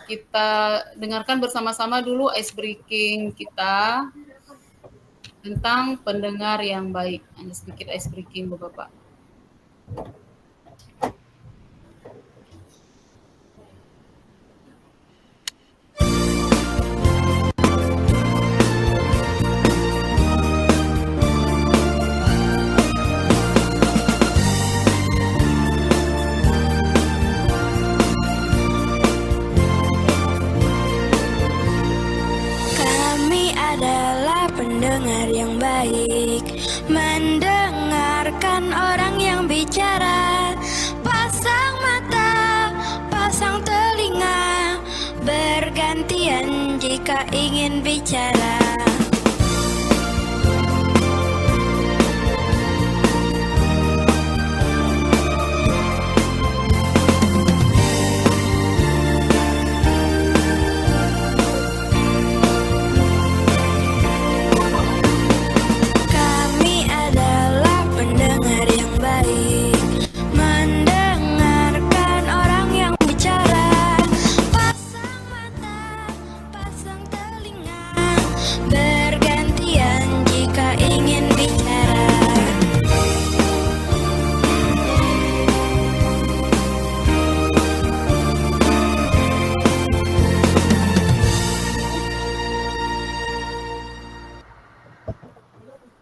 kita dengarkan bersama-sama dulu ice breaking kita tentang pendengar yang baik. Hanya sedikit ice breaking, Bapak. Pendengar yang baik, mendengarkan orang yang bicara, pasang mata, pasang telinga, bergantian jika ingin bicara.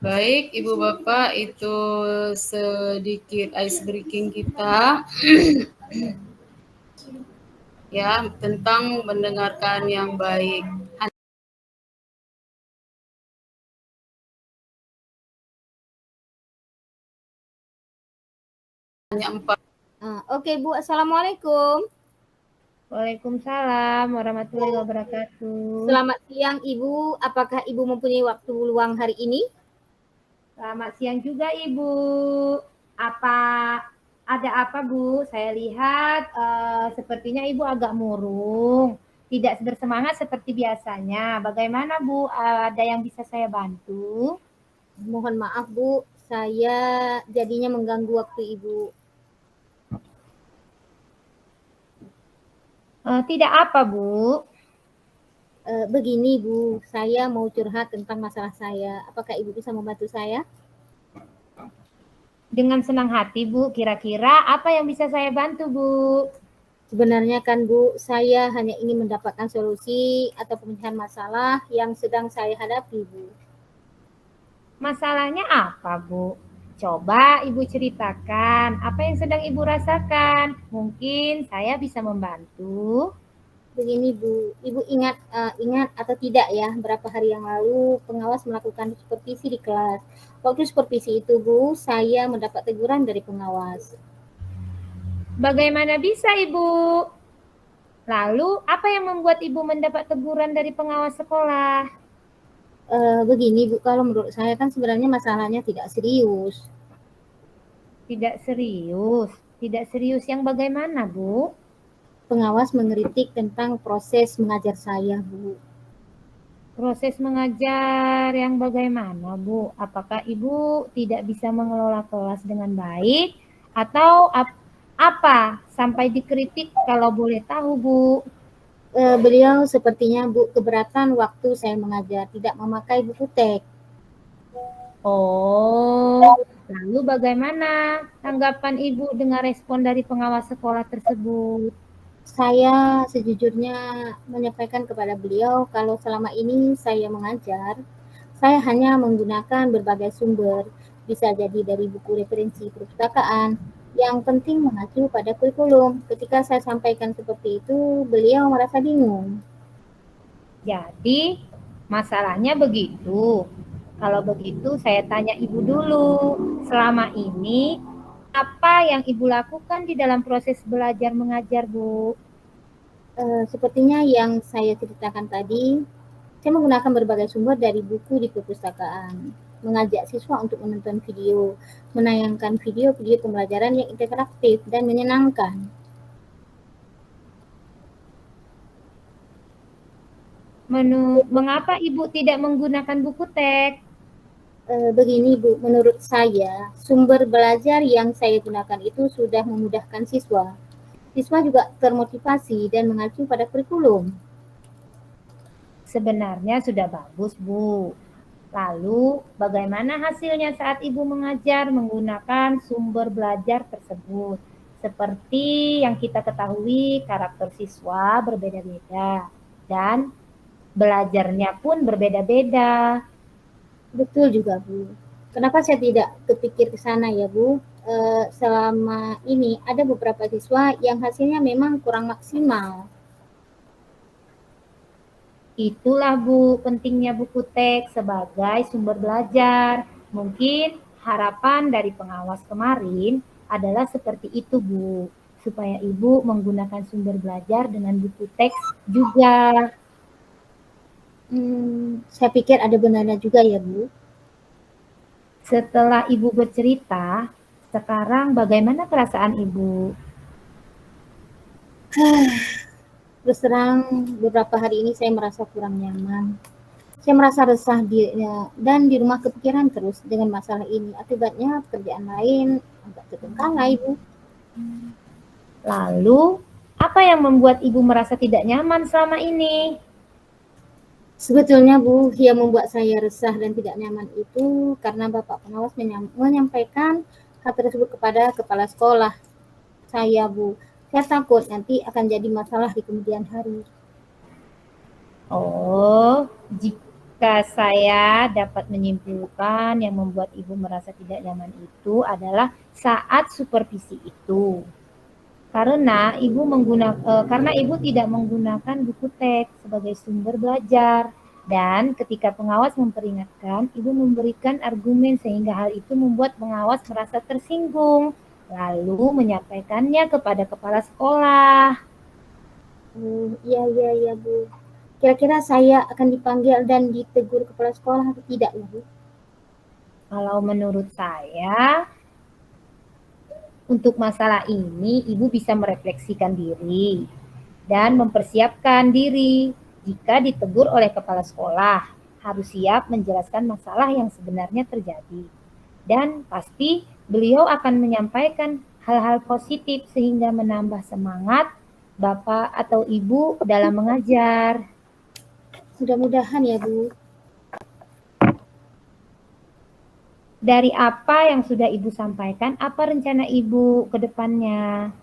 Baik, Ibu Bapak, itu sedikit ice breaking kita ya tentang mendengarkan yang baik. Hanya 4. Oke, Bu. Assalamualaikum. Waalaikumsalam warahmatullahi wabarakatuh. Selamat siang, Ibu. Apakah Ibu mempunyai waktu luang hari ini? Selamat siang juga, Ibu. Ada apa, Bu? Saya lihat sepertinya Ibu agak murung, tidak bersemangat seperti biasanya. Bagaimana, Bu? Ada yang bisa saya bantu? Mohon maaf, Bu. Saya jadinya mengganggu waktu Ibu. Tidak apa, Bu. Begini, Bu. Saya mau curhat tentang masalah saya. Apakah Ibu bisa membantu saya? Dengan senang hati, Bu. Kira-kira apa yang bisa saya bantu, Bu? Sebenarnya kan, Bu, saya hanya ingin mendapatkan solusi atau pemecahan masalah yang sedang saya hadapi, Bu. Masalahnya apa, Bu? Coba Ibu ceritakan apa yang sedang Ibu rasakan. Mungkin saya bisa membantu. Begini, Bu, Ibu ingat atau tidak ya, berapa hari yang lalu pengawas melakukan supervisi di kelas. Waktu supervisi itu, Bu, saya mendapat teguran dari pengawas. Bagaimana bisa, Ibu? Lalu, apa yang membuat Ibu mendapat teguran dari pengawas sekolah? Begini, Bu, kalau menurut saya kan sebenarnya masalahnya tidak serius. Tidak serius? Tidak serius yang bagaimana, Bu? Pengawas mengkritik tentang proses mengajar saya, Bu. Proses mengajar yang bagaimana, Bu? Apakah Ibu tidak bisa mengelola kelas dengan baik? Atau apa sampai dikritik kalau boleh tahu, Bu? Beliau sepertinya, Bu, keberatan waktu saya mengajar, tidak memakai buku teks. Oh, lalu bagaimana tanggapan Ibu dengan respon dari pengawas sekolah tersebut? Saya sejujurnya menyampaikan kepada beliau kalau selama ini saya mengajar, saya hanya menggunakan berbagai sumber, bisa jadi dari buku referensi perpustakaan, yang penting mengacu pada kurikulum. Ketika saya sampaikan seperti itu, beliau merasa bingung. Jadi, masalahnya begitu. Kalau begitu, saya tanya Ibu dulu. Selama ini, apa yang Ibu lakukan di dalam proses belajar mengajar, Bu? Sepertinya yang saya ceritakan tadi, saya menggunakan berbagai sumber dari buku di perpustakaan, mengajak siswa untuk menonton video, menayangkan video-video pembelajaran yang interaktif dan menyenangkan. Mengapa Ibu tidak menggunakan buku teks? Begini, Bu, menurut saya, sumber belajar yang saya gunakan itu sudah memudahkan siswa. Siswa juga termotivasi dan mengacu pada kurikulum. Sebenarnya sudah bagus, Bu. Lalu, bagaimana hasilnya saat Ibu mengajar menggunakan sumber belajar tersebut? Seperti yang kita ketahui, karakter siswa berbeda-beda dan belajarnya pun berbeda-beda. Betul juga, Bu. Kenapa saya tidak kepikir ke sana ya, Bu? Selama ini ada beberapa siswa yang hasilnya memang kurang maksimal. Itulah Bu, pentingnya buku teks sebagai sumber belajar. Mungkin harapan dari pengawas kemarin adalah seperti itu Bu, supaya Ibu menggunakan sumber belajar dengan buku teks juga. Saya pikir ada benarnya juga ya, Bu. Setelah Ibu bercerita, sekarang bagaimana perasaan Ibu? Terus terang, beberapa hari ini saya merasa kurang nyaman. Saya merasa resah dan di rumah kepikiran terus dengan masalah ini. Akibatnya pekerjaan lain agak terbengkalai, Bu. Lalu, apa yang membuat Ibu merasa tidak nyaman selama ini? Sebetulnya, Bu, yang membuat saya resah dan tidak nyaman itu karena Bapak pengawas menyampaikan hal tersebut kepada kepala sekolah saya, Bu. Saya takut nanti akan jadi masalah di kemudian hari. Oh, jika saya dapat menyimpulkan yang membuat Ibu merasa tidak nyaman itu adalah saat supervisi itu. Karena Ibu tidak menggunakan buku teks sebagai sumber belajar. Dan ketika pengawas memperingatkan, Ibu memberikan argumen sehingga hal itu membuat pengawas merasa tersinggung. Lalu menyampaikannya kepada kepala sekolah. Iya, Bu. Kira-kira saya akan dipanggil dan ditegur kepala sekolah atau tidak ya, Bu? Kalau menurut saya, untuk masalah ini, Ibu bisa merefleksikan diri dan mempersiapkan diri. Jika ditegur oleh kepala sekolah, harus siap menjelaskan masalah yang sebenarnya terjadi. Dan pasti beliau akan menyampaikan hal-hal positif sehingga menambah semangat Bapak atau Ibu dalam mengajar. Mudah-mudahan ya, Bu. Dari apa yang sudah Ibu sampaikan, apa rencana Ibu ke depannya?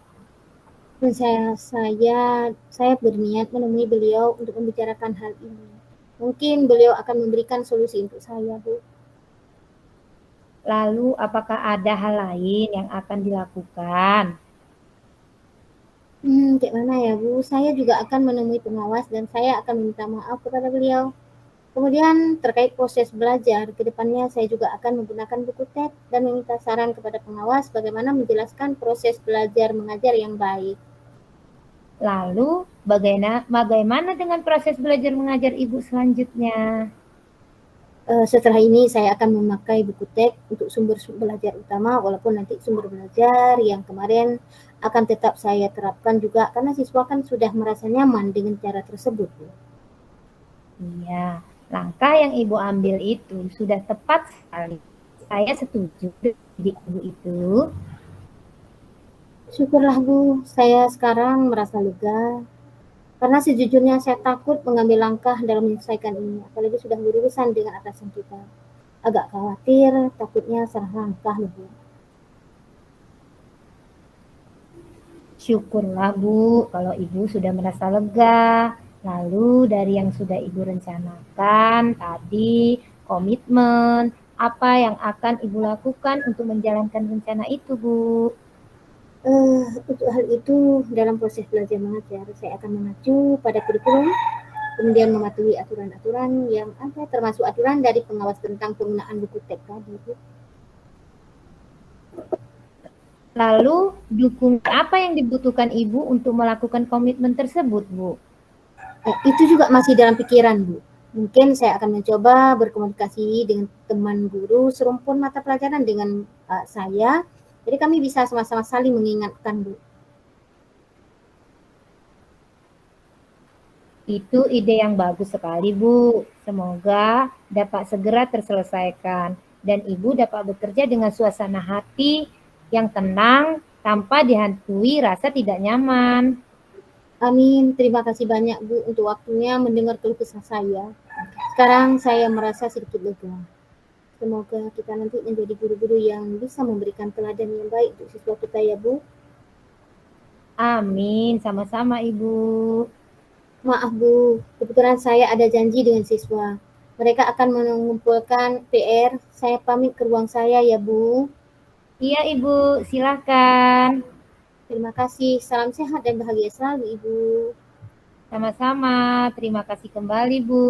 Saya berniat menemui beliau untuk membicarakan hal ini. Mungkin beliau akan memberikan solusi untuk saya, Bu. Lalu apakah ada hal lain yang akan dilakukan? Kayak mana ya, Bu? Saya juga akan menemui pengawas dan saya akan meminta maaf kepada beliau. Kemudian terkait proses belajar, ke depannya saya juga akan menggunakan buku teks dan meminta saran kepada pengawas bagaimana menjelaskan proses belajar mengajar yang baik. Lalu bagaimana dengan proses belajar mengajar Ibu selanjutnya? Setelah ini saya akan memakai buku teks untuk sumber belajar utama, walaupun nanti sumber belajar yang kemarin akan tetap saya terapkan juga karena siswa kan sudah merasa nyaman dengan cara tersebut. Iya, langkah yang Ibu ambil itu sudah tepat sekali. Saya setuju dengan Ibu itu. Syukurlah, Bu, saya sekarang merasa lega. Karena sejujurnya saya takut mengambil langkah dalam menyelesaikan ini, apalagi sudah berurusan dengan atasan kita. Agak khawatir, takutnya salah langkah, Bu. Syukurlah Bu, kalau Ibu sudah merasa lega. Lalu dari yang sudah Ibu rencanakan tadi, komitmen, apa yang akan Ibu lakukan untuk menjalankan rencana itu, Bu? Untuk hal itu, dalam proses belajar mengajar, saya akan mengacu pada kurikulum, kemudian mematuhi aturan-aturan yang ada, termasuk aturan dari pengawas tentang penggunaan buku teks tadi, Bu. Lalu, dukungan apa yang dibutuhkan Ibu untuk melakukan komitmen tersebut, Bu? Itu juga masih dalam pikiran, Bu. Mungkin saya akan mencoba berkomunikasi dengan teman guru serumpun mata pelajaran dengan saya. Jadi kami bisa sama-sama saling mengingatkan, Bu. Itu ide yang bagus sekali, Bu. Semoga dapat segera terselesaikan dan Ibu dapat bekerja dengan suasana hati yang tenang tanpa dihantui rasa tidak nyaman. Amin. Terima kasih banyak Bu untuk waktunya mendengar keluh kesah saya. Sekarang saya merasa sedikit lega. Semoga kita nanti menjadi guru-guru yang bisa memberikan teladan yang baik untuk siswa kita ya Bu. Amin, sama-sama Ibu. Maaf Bu, kebetulan saya ada janji dengan siswa. Mereka akan mengumpulkan PR. Saya pamit ke ruang saya ya Bu. Iya Ibu, silakan. Terima kasih. Salam sehat dan bahagia selalu Ibu. Sama-sama, terima kasih kembali Bu.